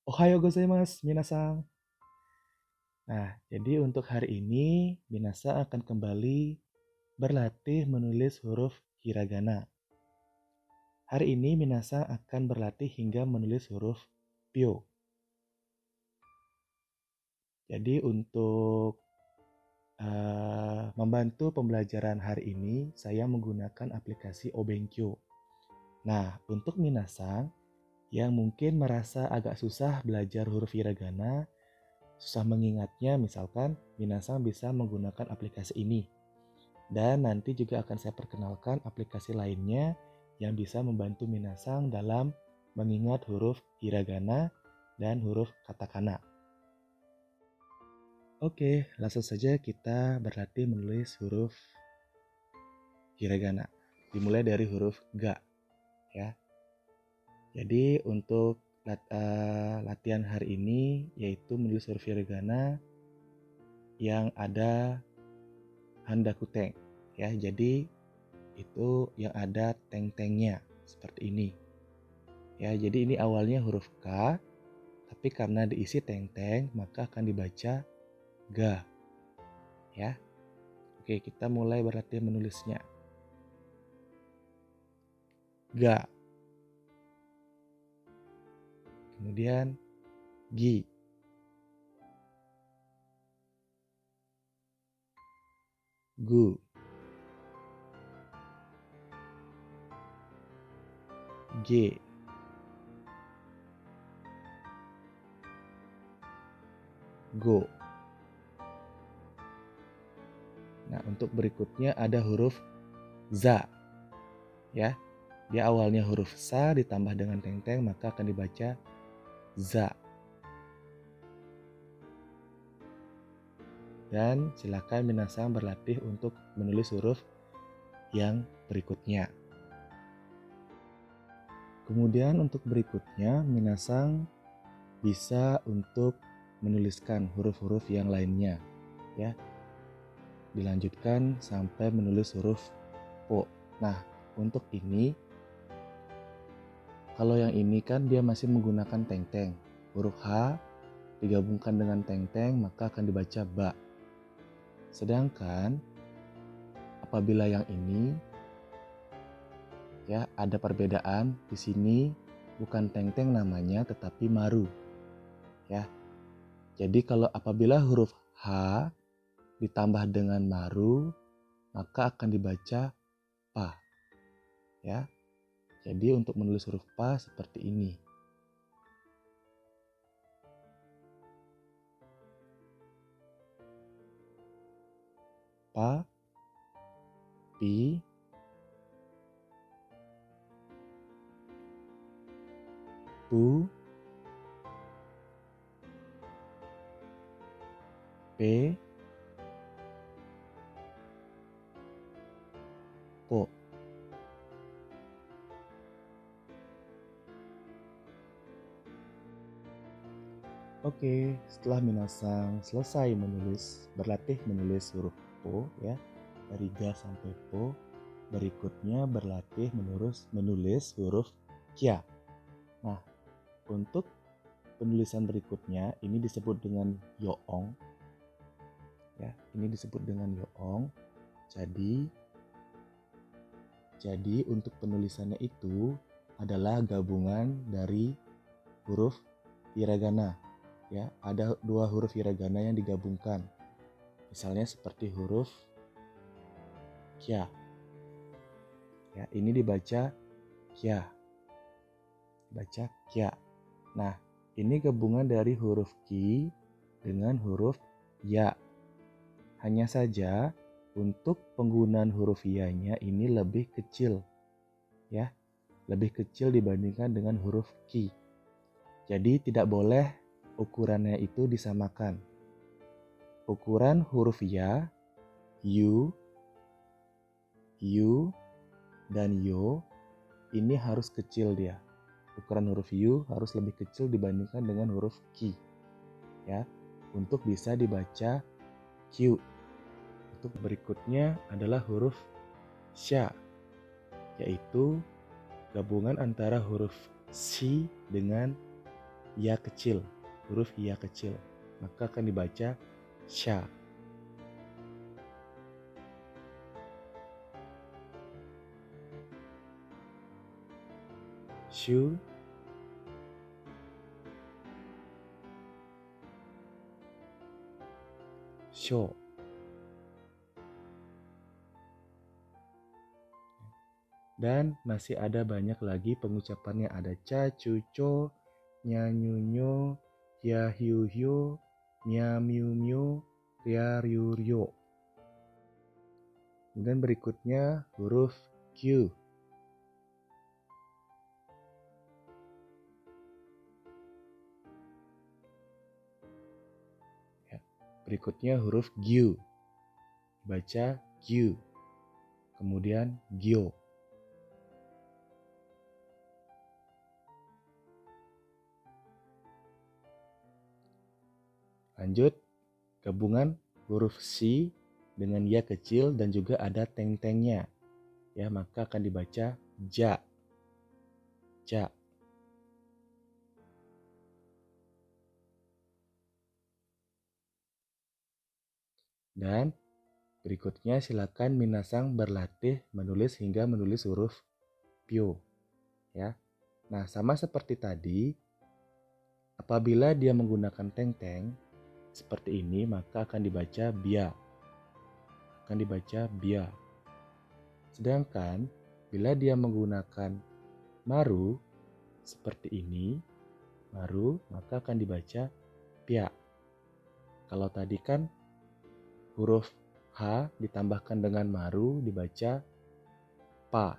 Ohayo gozaimasu, minasan. Nah, jadi untuk hari ini, Minasa akan kembali berlatih menulis huruf hiragana. Hari ini Minasa akan berlatih hingga menulis huruf pyo. Jadi untuk membantu pembelajaran hari ini, saya menggunakan aplikasi Obenkyo. Nah, untuk Minasa yang mungkin merasa agak susah belajar huruf hiragana, susah mengingatnya, misalkan Minasang bisa menggunakan aplikasi ini. Dan nanti juga akan saya perkenalkan aplikasi lainnya yang bisa membantu Minasang dalam mengingat huruf hiragana dan huruf katakana. Oke, langsung saja kita berlatih menulis huruf hiragana. Dimulai dari huruf ga, ya. Jadi untuk latihan hari ini yaitu menulis huruf hiragana yang ada handakuteng, ya. Jadi itu yang ada teng-tengnya seperti ini. Ya, jadi ini awalnya huruf K, tapi karena diisi teng-teng maka akan dibaca ga. Ya. Oke, kita mulai berlatih menulisnya. Ga. Kemudian gi. Gu. G. Go. Nah, untuk berikutnya ada huruf za. Ya. Dia awalnya huruf sa ditambah dengan teng-teng maka akan dibaca za. Dan silakan Minasang berlatih untuk menulis huruf yang berikutnya. Kemudian untuk berikutnya Minasang bisa untuk menuliskan huruf-huruf yang lainnya, ya. Dilanjutkan sampai menulis huruf po. Nah, untuk ini kalau yang ini kan dia masih menggunakan teng-teng. Huruf H digabungkan dengan teng-teng maka akan dibaca ba. Sedangkan apabila yang ini ya ada perbedaan, di sini bukan teng-teng namanya tetapi maru. Ya. Jadi kalau apabila huruf H ditambah dengan maru maka akan dibaca pa. Ya. Jadi untuk menulis huruf pa seperti ini. Pa, pi, pu, pe, po. Oke, setelah Minasang selesai berlatih menulis huruf po ya, dari ga sampai po, berikutnya berlatih menulis huruf kya. Nah, untuk penulisan berikutnya ini disebut dengan yoong. Ya, ini disebut dengan yoong. Jadi untuk penulisannya itu adalah gabungan dari huruf hiragana. Ya, ada dua huruf hiragana yang digabungkan. Misalnya seperti huruf kya. Ya, ini dibaca kya. Baca kya. Nah, ini gabungan dari huruf ki dengan huruf ya. Hanya saja untuk penggunaan huruf ya-nya ini lebih kecil. Ya, lebih kecil dibandingkan dengan huruf ki. Jadi tidak boleh ukurannya itu disamakan. Ukuran huruf ya, yu, dan yo ini harus kecil dia. Ukuran huruf yu harus lebih kecil dibandingkan dengan huruf ki. Ya, untuk bisa dibaca q. Untuk berikutnya adalah huruf sha, yaitu gabungan antara huruf si dengan ya kecil, huruf ya kecil, maka akan dibaca sha. Shu, sho. Dan masih ada banyak lagi pengucapannya, ada ca, cu, co, nya, nyu, nyo, ya, hiu, hiu, mia, miu, miu, ria, riu, rio. Kemudian berikutnya huruf Q. Ya. Berikutnya huruf Gyu. Baca Gyu. Kemudian Gyo. Lanjut, gabungan huruf Si dengan Ya kecil dan juga ada teng-tengnya. Ya, maka akan dibaca Ja. Ja. Dan berikutnya silakan minasang berlatih menulis hingga menulis huruf Pyo. Ya. Nah, sama seperti tadi, apabila dia menggunakan teng-teng seperti ini, maka akan dibaca bia. Akan dibaca bia. Sedangkan bila dia menggunakan maru seperti ini, maru, maka akan dibaca pia. Kalau tadi kan huruf H ditambahkan dengan maru dibaca pa.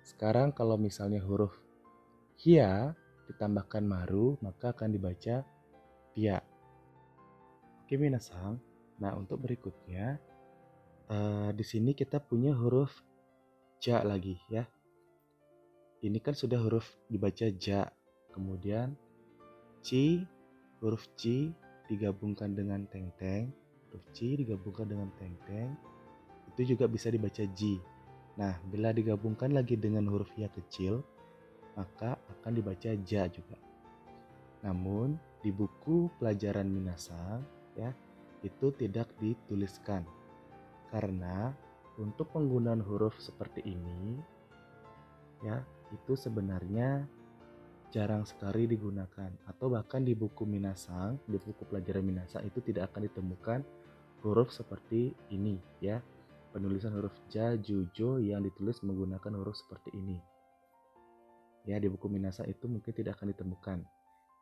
Sekarang kalau misalnya huruf hia ditambahkan maru, maka akan dibaca pia. Oke minasang, nah untuk berikutnya di sini kita punya huruf ja lagi ya. Ini kan sudah huruf dibaca ja, kemudian ci, huruf ci digabungkan dengan teng-teng, huruf ci digabungkan dengan teng-teng, itu juga bisa dibaca ji. Nah, bila digabungkan lagi dengan huruf ya kecil, maka akan dibaca ja juga. Namun di buku pelajaran minasang ya, itu tidak dituliskan. Karena untuk penggunaan huruf seperti ini ya, itu sebenarnya jarang sekali digunakan, atau bahkan di buku minasang, di buku pelajaran minasang itu tidak akan ditemukan huruf seperti ini ya. Penulisan huruf ja, ju, jo yang ditulis menggunakan huruf seperti ini. Ya, di buku minasang itu mungkin tidak akan ditemukan.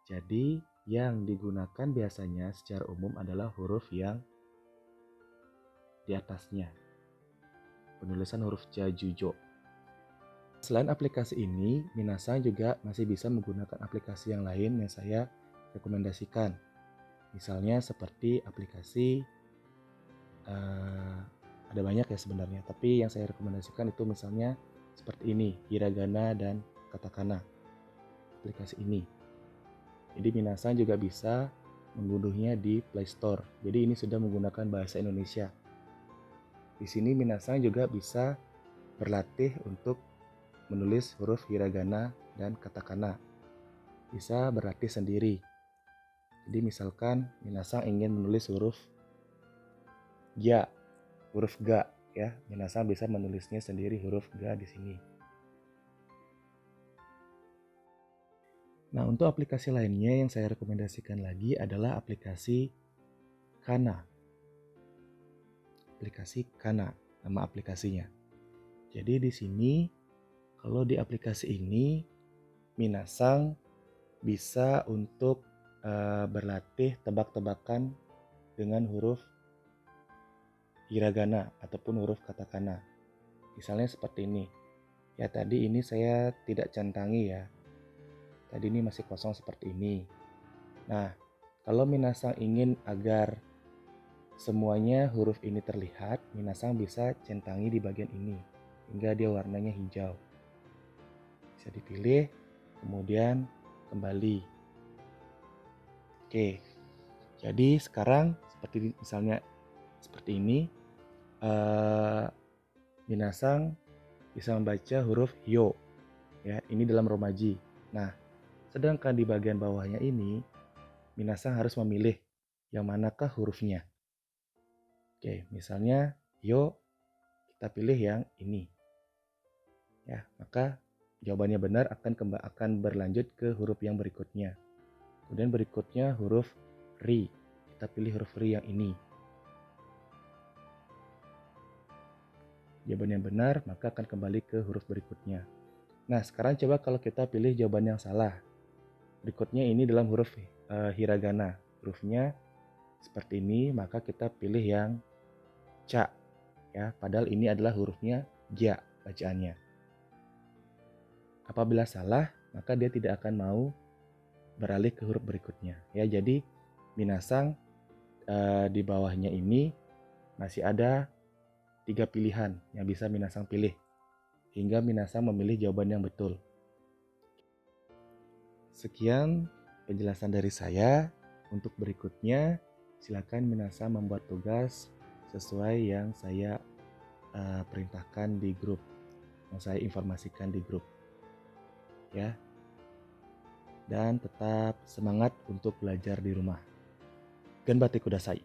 Jadi, yang digunakan biasanya secara umum adalah huruf yang di atasnya. Penulisan huruf ja, ju, jo. Selain aplikasi ini, minasang juga masih bisa menggunakan aplikasi yang lain yang saya rekomendasikan. Misalnya seperti aplikasi ada banyak ya sebenarnya, tapi yang saya rekomendasikan itu misalnya seperti ini, hiragana dan katakana. Aplikasi ini. Jadi minasang juga bisa mengunduhnya di Play Store. Jadi ini sudah menggunakan bahasa Indonesia. Di sini minasang juga bisa berlatih untuk menulis huruf hiragana dan katakana. Bisa berlatih sendiri. Jadi misalkan minasang ingin menulis huruf ga, huruf ga ya, minasang bisa menulisnya sendiri huruf ga di sini. Nah, untuk aplikasi lainnya yang saya rekomendasikan lagi adalah aplikasi Kana. Aplikasi Kana, nama aplikasinya. Jadi di sini kalau di aplikasi ini minasang bisa untuk berlatih tebak-tebakan dengan huruf hiragana ataupun huruf katakana. Misalnya seperti ini. Ya tadi ini saya tidak centangi ya. Tadi ini masih kosong seperti ini. Nah, kalau minasang ingin agar semuanya huruf ini terlihat, minasang bisa centangi di bagian ini hingga dia warnanya hijau. Bisa dipilih, kemudian kembali. Oke, jadi sekarang seperti misalnya seperti ini, minasang bisa membaca huruf yo. Ya, ini dalam romaji. Nah, Sedangkan di bagian bawahnya ini, minasang harus memilih yang manakah hurufnya. Oke, misalnya yo, kita pilih yang ini. Ya, maka jawabannya benar akan berlanjut ke huruf yang berikutnya. Kemudian berikutnya huruf ri. Kita pilih huruf ri yang ini. Jawaban yang benar maka akan kembali ke huruf berikutnya. Nah, sekarang coba kalau kita pilih jawaban yang salah. Berikutnya ini dalam huruf hiragana. Hurufnya seperti ini, maka kita pilih yang ca. Ya, padahal ini adalah hurufnya ja bacaannya. Apabila salah, maka dia tidak akan mau beralih ke huruf berikutnya. Ya, jadi minasang di bawahnya ini masih ada 3 pilihan yang bisa minasang pilih. Hingga minasang memilih jawaban yang betul. Sekian penjelasan dari saya. Untuk berikutnya, silakan minasang membuat tugas sesuai yang saya perintahkan di grup, yang saya informasikan di grup. Ya. Dan tetap semangat untuk belajar di rumah. Ganbate kudasai.